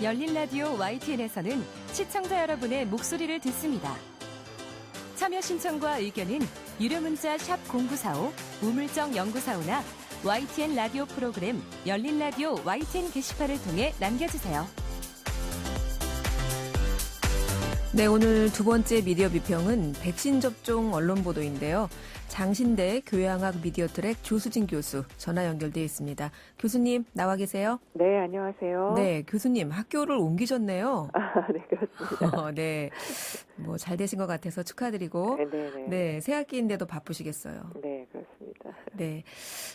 열린 라디오 YTN에서는 시청자 여러분의 목소리를 듣습니다. 참여 신청과 의견은 유료 문자 샵 0945, 우물정 0945나 YTN 라디오 프로그램 열린 라디오 YTN 게시판을 통해 남겨주세요. 네, 오늘 두 번째 미디어 비평은 백신 접종 언론 보도인데요. 장신대 교양학 미디어 트랙 조수진 교수 전화 연결돼 있습니다. 교수님 나와 계세요? 네, 안녕하세요. 네, 교수님 학교를 옮기셨네요. 네, 그렇습니다. 네, 뭐 잘 되신 것 같아서 축하드리고. 네, 새 학기인데도 바쁘시겠어요. 네, 그렇습니다. 네,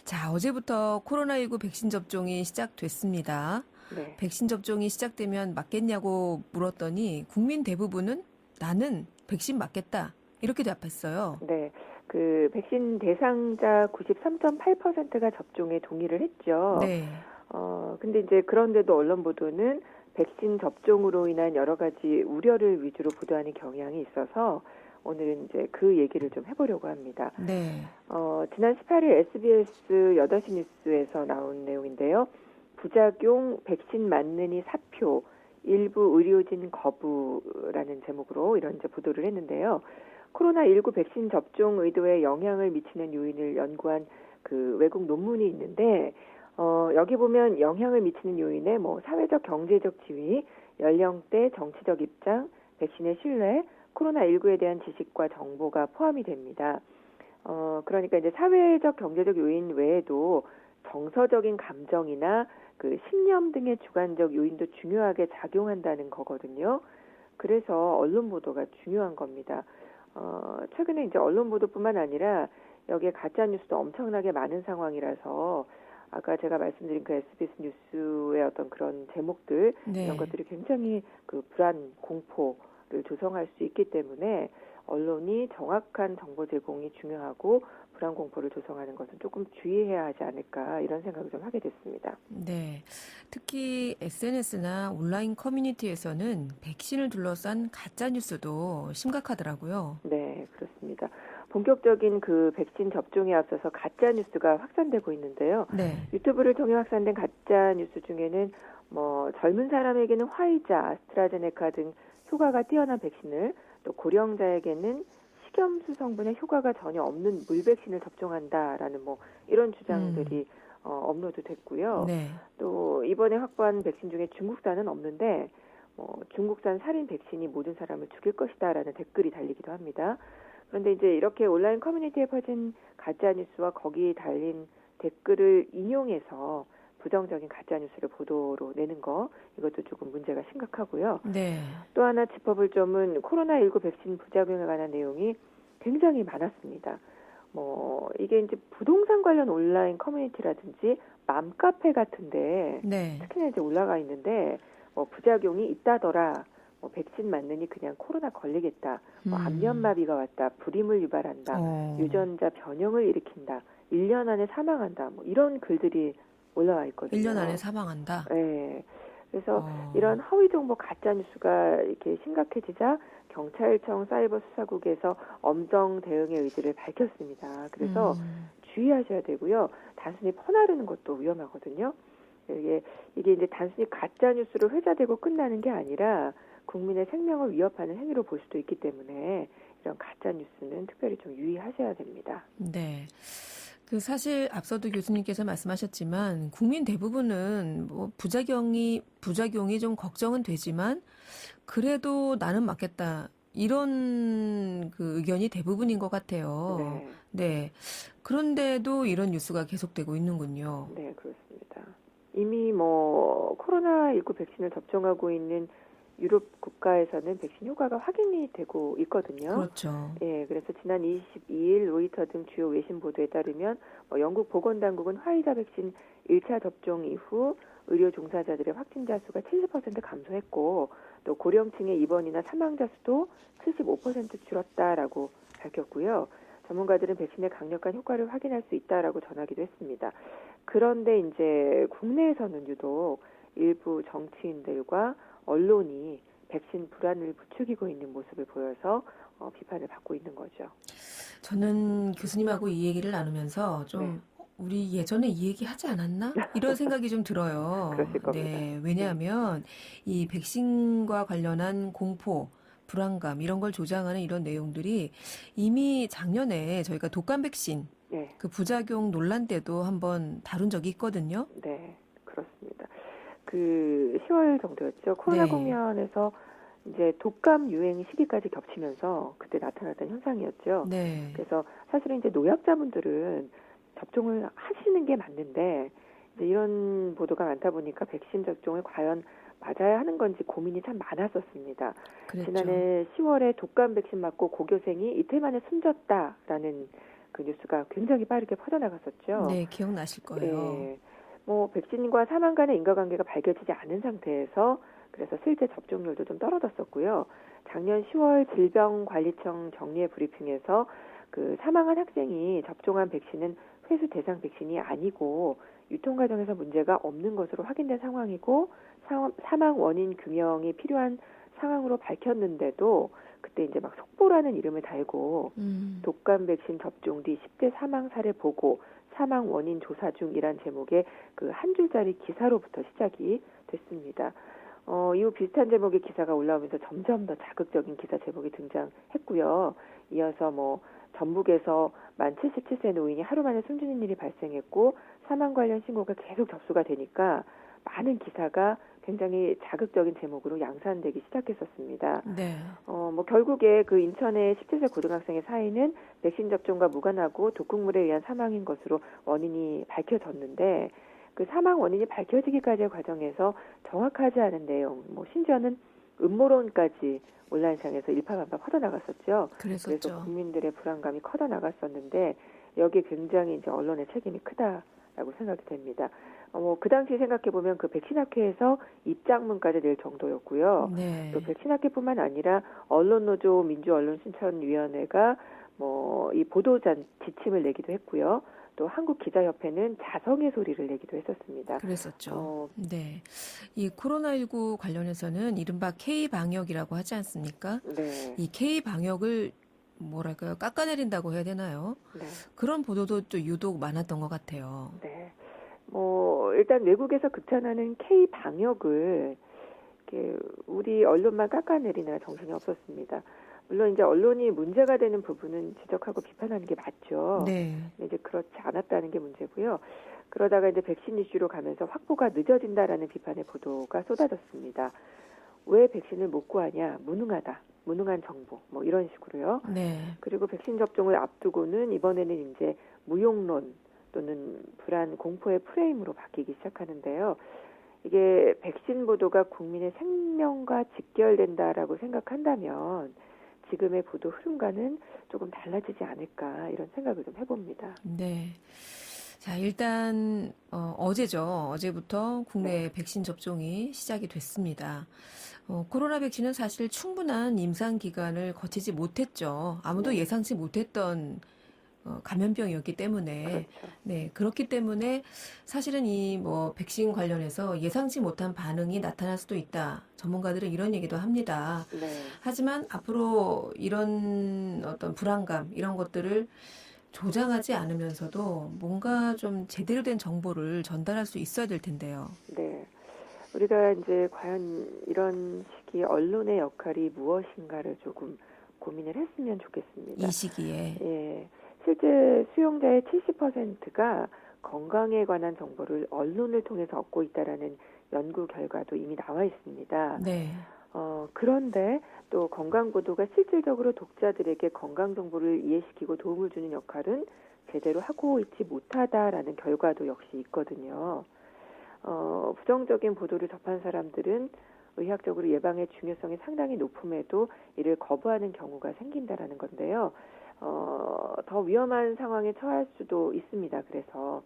자 어제부터 코로나19 백신 접종이 시작됐습니다. 네. 백신 접종이 시작되면 맞겠냐고 물었더니 국민 대부분은 나는 백신 맞겠다 이렇게 대답했어요. 네. 그 백신 대상자 93.8%가 접종에 동의를 했죠. 네. 근데 이제 그런데도 언론 보도는 백신 접종으로 인한 여러 가지 우려를 위주로 보도하는 경향이 있어서 오늘은 이제 그 얘기를 좀 해보려고 합니다. 네. 지난 18일 SBS 8시 뉴스에서 나온 내용인데요. 부작용 백신 맞느니 사표 일부 의료진 거부라는 제목으로 이런 이제 보도를 했는데요. 코로나19 백신 접종 의도에 영향을 미치는 요인을 연구한 그 외국 논문이 있는데 여기 보면 영향을 미치는 요인에 뭐 사회적 경제적 지위, 연령대, 정치적 입장, 백신의 신뢰, 코로나19에 대한 지식과 정보가 포함이 됩니다. 그러니까 이제 사회적 경제적 요인 외에도 정서적인 감정이나 그 신념 등의 주관적 요인도 중요하게 작용한다는 거거든요. 그래서 언론 보도가 중요한 겁니다. 최근에 이제 언론 보도뿐만 아니라 여기에 가짜 뉴스도 엄청나게 많은 상황이라서 아까 제가 말씀드린 그 SBS 뉴스의 어떤 그런 제목들 네. 이런 것들이 굉장히 그 불안, 공포를 조성할 수 있기 때문에 언론이 정확한 정보 제공이 중요하고 불안 공포를 조성하는 것은 조금 주의해야 하지 않을까 이런 생각을 좀 하게 됐습니다. 네. 특히 SNS나 온라인 커뮤니티에서는 백신을 둘러싼 가짜 뉴스도 심각하더라고요. 네, 그렇습니다. 본격적인 그 백신 접종에 앞서서 가짜 뉴스가 확산되고 있는데요. 네. 유튜브를 통해 확산된 가짜 뉴스 중에는 뭐 젊은 사람에게는 화이자, 아스트라제네카 등 효과가 뛰어난 백신을 또 고령자에게는 식염수 성분의 효과가 전혀 없는 물백신을 접종한다라는 뭐 이런 주장들이 업로드 됐고요. 네. 또 이번에 확보한 백신 중에 중국산은 없는데 중국산 살인 백신이 모든 사람을 죽일 것이다라는 댓글이 달리기도 합니다. 그런데 이제 이렇게 온라인 커뮤니티에 퍼진 가짜 뉴스와 거기에 달린 댓글을 인용해서 부정적인 가짜 뉴스를 보도로 내는 거 이것도 조금 문제가 심각하고요. 네. 또 하나 짚어볼 점은 코로나19 백신 부작용에 관한 내용이 굉장히 많았습니다. 이게 이제 부동산 관련 온라인 커뮤니티라든지 맘카페 같은데 네. 특히나 이제 올라가 있는데 부작용이 있다더라. 백신 맞느니 그냥 코로나 걸리겠다. 안면마비가 왔다. 불임을 유발한다. 유전자 변형을 일으킨다. 1년 안에 사망한다. 이런 글들이 올라와 있거든요. 1년 안에 사망한다? 네. 그래서 이런 허위 정보 가짜 뉴스가 이렇게 심각해지자 경찰청 사이버 수사국에서 엄정 대응의 의지를 밝혔습니다. 그래서 주의하셔야 되고요. 단순히 퍼나르는 것도 위험하거든요. 이게 이제 단순히 가짜 뉴스로 회자되고 끝나는 게 아니라 국민의 생명을 위협하는 행위로 볼 수도 있기 때문에 이런 가짜 뉴스는 특별히 좀 유의하셔야 됩니다. 네. 사실 앞서도 교수님께서 말씀하셨지만 국민 대부분은 부작용이 좀 걱정은 되지만 그래도 나는 맞겠다. 이런 그 의견이 대부분인 것 같아요. 네. 네. 그런데도 이런 뉴스가 계속되고 있는군요. 네, 그렇습니다. 이미 코로나19 백신을 접종하고 있는 유럽 국가에서는 백신 효과가 확인이 되고 있거든요. 그렇죠. 예, 그래서 지난 22일 로이터 등 주요 외신 보도에 따르면 영국 보건당국은 화이자 백신 1차 접종 이후 의료 종사자들의 확진자 수가 70% 감소했고 또 고령층의 입원이나 사망자 수도 75% 줄었다라고 밝혔고요. 전문가들은 백신의 강력한 효과를 확인할 수 있다라고 전하기도 했습니다. 그런데 이제 국내에서는 유독 일부 정치인들과 언론이 백신 불안을 부추기고 있는 모습을 보여서 비판을 받고 있는 거죠. 저는 교수님하고 이 얘기를 나누면서 좀 우리 예전에 이 얘기 하지 않았나? 이런 생각이 좀 들어요. 그러실 겁니다. 네, 왜냐하면 이 백신과 관련한 공포, 불안감 이런 걸 조장하는 이런 내용들이 이미 작년에 저희가 독감 백신 네, 그 부작용 논란 때도 한번 다룬 적이 있거든요. 네, 그렇습니다. 그 10월 정도였죠. 코로나 네. 국면에서 이제 독감 유행 시기까지 겹치면서 그때 나타났던 현상이었죠. 네. 그래서 사실은 이제 노약자분들은 접종을 하시는 게 맞는데 이제 이런 보도가 많다 보니까 백신 접종을 과연 맞아야 하는 건지 고민이 참 많았었습니다. 그랬죠. 지난해 10월에 독감 백신 맞고 고교생이 이틀 만에 숨졌다라는 그 뉴스가 굉장히 빠르게 퍼져나갔었죠. 네, 기억나실 거예요. 예, 뭐 백신과 사망 간의 인과관계가 밝혀지지 않은 상태에서 그래서 실제 접종률도 좀 떨어졌었고요. 작년 10월 질병관리청 정례 브리핑에서 그 사망한 학생이 접종한 백신은 회수 대상 백신이 아니고 유통 과정에서 문제가 없는 것으로 확인된 상황이고 사망 원인 규명이 필요한 상황으로 밝혔는데도 그때 이제 막 속보라는 이름을 달고 독감 백신 접종 뒤 10대 사망 사례 보고 사망 원인 조사 중이란 제목의 그 한 줄짜리 기사로부터 시작이 됐습니다. 이후 비슷한 제목의 기사가 올라오면서 점점 더 자극적인 기사 제목이 등장했고요. 이어서 뭐 전북에서 만 77세 노인이 하루 만에 숨지는 일이 발생했고 사망 관련 신고가 계속 접수가 되니까 많은 기사가 굉장히 자극적인 제목으로 양산되기 시작했었습니다. 네. 뭐 결국에 그 인천의 17세 고등학생의 사인은 백신 접종과 무관하고 독극물에 의한 사망인 것으로 원인이 밝혀졌는데 그 사망 원인이 밝혀지기까지의 과정에서 정확하지 않은 내용, 뭐 심지어는 음모론까지 온라인상에서 일파만파 퍼져나갔었죠. 그랬었죠. 그래서 국민들의 불안감이 커져나갔었는데 여기에 굉장히 이제 언론의 책임이 크다라고 생각이 됩니다. 그 당시 생각해보면 그 백신학회에서 입장문까지 낼 정도였고요. 네. 또 백신학회뿐만 아니라 언론노조 민주언론신천위원회가 뭐 이 보도잔 지침을 내기도 했고요. 또 한국기자협회는 자성의 소리를 내기도 했었습니다. 그랬었죠. 네. 이 코로나19 관련해서는 이른바 K-방역이라고 하지 않습니까? 네. 이 K-방역을 뭐랄까요? 깎아내린다고 해야 되나요? 네. 그런 보도도 또 유독 많았던 것 같아요. 네. 일단 외국에서 극찬하는 K-방역을 이렇게 우리 언론만 깎아내리느라 정신이 없었습니다. 물론 이제 언론이 문제가 되는 부분은 지적하고 비판하는 게 맞죠. 네. 근데 이제 그렇지 않았다는 게 문제고요. 그러다가 이제 백신 이슈로 가면서 확보가 늦어진다라는 비판의 보도가 쏟아졌습니다. 왜 백신을 못 구하냐? 무능하다. 무능한 정보. 뭐 이런 식으로요. 네. 그리고 백신 접종을 앞두고는 이번에는 이제 무용론 또는 불안, 공포의 프레임으로 바뀌기 시작하는데요. 이게 백신 보도가 국민의 생명과 직결된다라고 생각한다면 지금의 보도 흐름과는 조금 달라지지 않을까 이런 생각을 좀 해봅니다. 네. 자, 일단 어제죠. 어제부터 국내 네. 백신 접종이 시작이 됐습니다. 코로나 백신은 사실 충분한 임상 기간을 거치지 못했죠. 아무도 네. 예상치 못했던 감염병이었기 때문에 그렇죠. 네, 그렇기 때문에 사실은 이 뭐 백신 관련해서 예상치 못한 반응이 나타날 수도 있다. 전문가들은 이런 얘기도 합니다. 네. 하지만 앞으로 이런 어떤 불안감 이런 것들을 조장하지 않으면서도 뭔가 좀 제대로 된 정보를 전달할 수 있어야 될 텐데요. 네. 우리가 이제 과연 이런 시기 언론의 역할이 무엇인가를 조금 고민을 했으면 좋겠습니다. 이 시기에. 예. 실제 수용자의 70%가 건강에 관한 정보를 언론을 통해서 얻고 있다라는 연구 결과도 이미 나와 있습니다. 네. 그런데 또 건강 보도가 실질적으로 독자들에게 건강 정보를 이해시키고 도움을 주는 역할은 제대로 하고 있지 못하다라는 결과도 역시 있거든요. 부정적인 보도를 접한 사람들은 의학적으로 예방의 중요성이 상당히 높음에도 이를 거부하는 경우가 생긴다라는 건데요. 더 위험한 상황에 처할 수도 있습니다. 그래서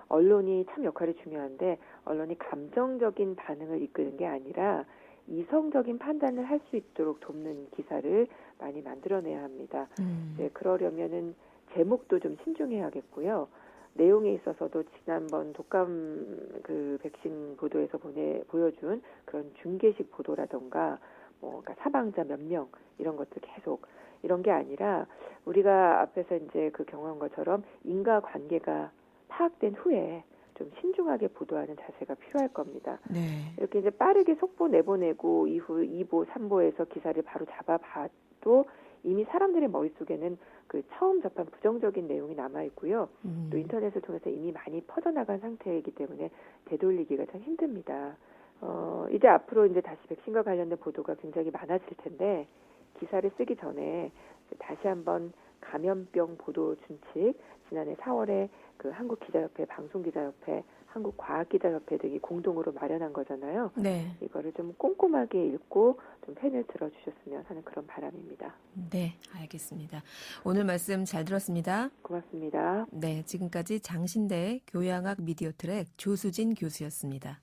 언론이 참 역할이 중요한데 언론이 감정적인 반응을 이끄는 게 아니라 이성적인 판단을 할 수 있도록 돕는 기사를 많이 만들어내야 합니다. 네, 그러려면은 제목도 좀 신중해야겠고요. 내용에 있어서도 지난번 독감 그 백신 보도에서 보여준 그런 중계식 보도라던가 그러니까 사망자 몇 명 이런 것들 계속 이런 게 아니라 우리가 앞에서 이제 그 경험한 것처럼 인과관계가 파악된 후에 좀 신중하게 보도하는 자세가 필요할 겁니다. 네. 이렇게 이제 빠르게 속보 내보내고 이후 2보, 3보에서 기사를 바로 잡아봐도 이미 사람들의 머릿속에는 그 처음 접한 부정적인 내용이 남아있고요. 또 인터넷을 통해서 이미 많이 퍼져나간 상태이기 때문에 되돌리기가 참 힘듭니다. 이제 앞으로 이제 다시 백신과 관련된 보도가 굉장히 많아질 텐데 기사를 쓰기 전에 다시 한번 감염병 보도 준칙, 지난해 4월에 그 한국기자협회, 방송기자협회, 한국과학기자협회 등이 공동으로 마련한 거잖아요. 네. 이거를 좀 꼼꼼하게 읽고 좀 펜을 들어주셨으면 하는 그런 바람입니다. 네, 알겠습니다. 오늘 말씀 잘 들었습니다. 고맙습니다. 네, 지금까지 장신대 교양학 미디어 트랙 조수진 교수였습니다.